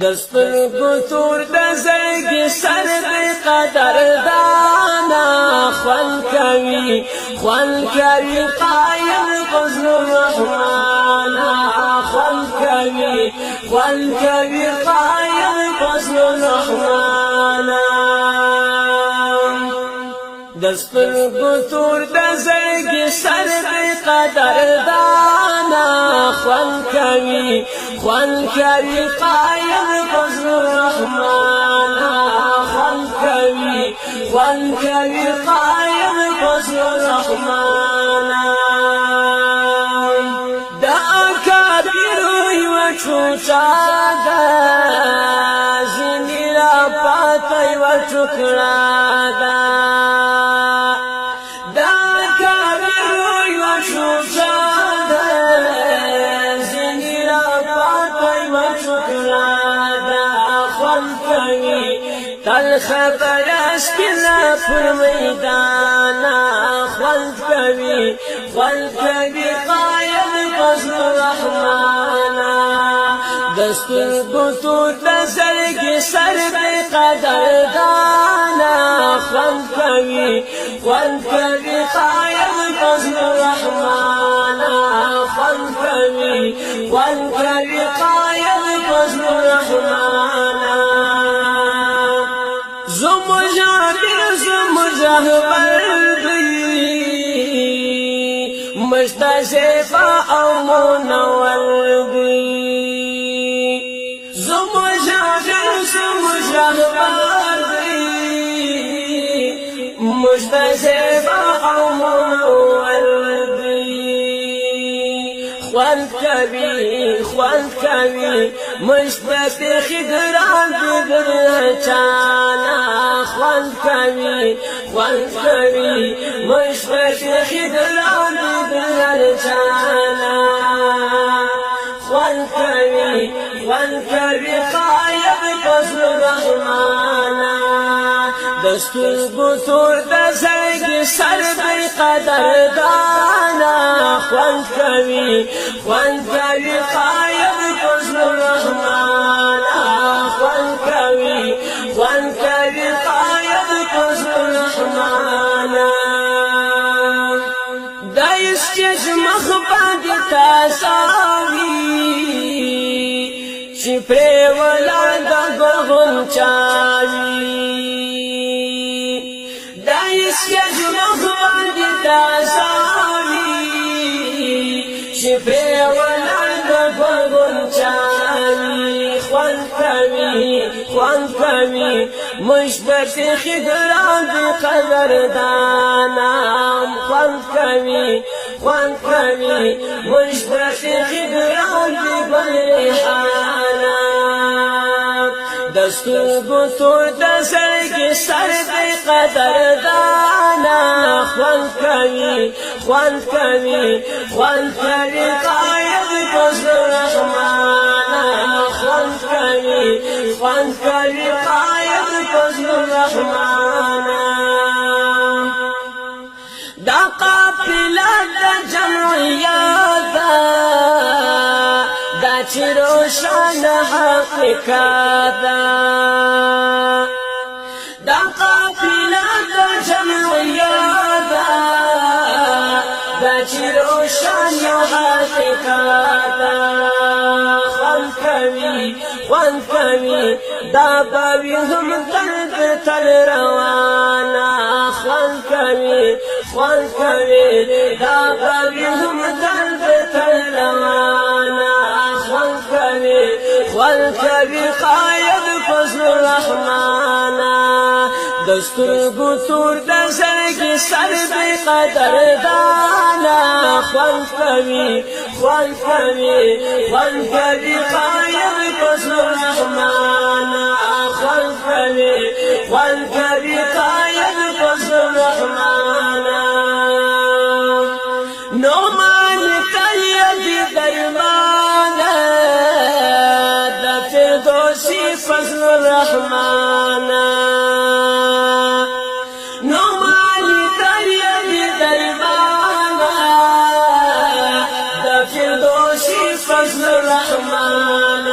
دسترګو تور د زړګي سر د قدردانا خوان کوي قایم فضل الرحمن خوان کوي قایم فضل الرحمن دسترګو تور د زړګي سر د قدردانا خوان کوي قایم فضل الرحمن خوان کوي قایم فضل الرحمن دا کبیر یو چوچا دا زنی را پاتی و چکرا دا تل خبر اسکلا پر میدانا خوان کوي قایم فضل الرحمن دسترګو تور د زړګي سر د قدردانا خوان کوي قایم فضل الرحمن خوان کوي قایم فضل الرحمن مشتشفا او منور دی زمجاهر دی مشتشفا او منور دی خوان کوي مشتشف خدران دی چانا خوان کوي مشتشف خدران دی چانا خوان کوي قایم فضل الرحمن دسترګو تور د زړګي سر د قدردانا خوان کوي قایم فضل الرحمن خوان کوي قایم فضل الرحمن دایس چې مخبد تاساوي چې پر ولاد غون چاوي دایس چې مخبد تاساوي چې پر ولاد غون چاوي خوان کوي مشبت خدران قدردانا خوان کوي مشبت خدران بریحانا دسترګو تور د زړګي سر د قدردانا خوان کوي قایم فضل الرحمن خوان کوي قایم فضل الرحمن دا قافله د جمعیت دا چې روشن حقیقت دا قافله د جمعیت دا چې روشن حقیقت خوان کوي دا باوی هم درد تل روانا خوان کوي دا باوی هم درد تل روانا خوان کوي قایم فضل الرحمن دسترګو تور د زړګي سر د قدردانا خوان کوي قایم فضل الرحمن خوان کوي قایم فضل الرحمن نومان تید درمان د فردوسی فضل الرحمن نومان تید درمان د فردوسی فضل الرحمن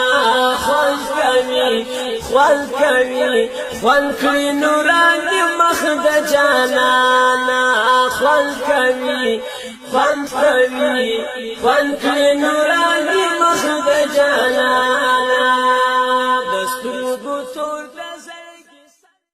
خوان کوي کوي خوان کوي خوان کړي نوراني مخ د جانانا خوان کوي خوان کوي خوان کړي نوراني مخ د جانانا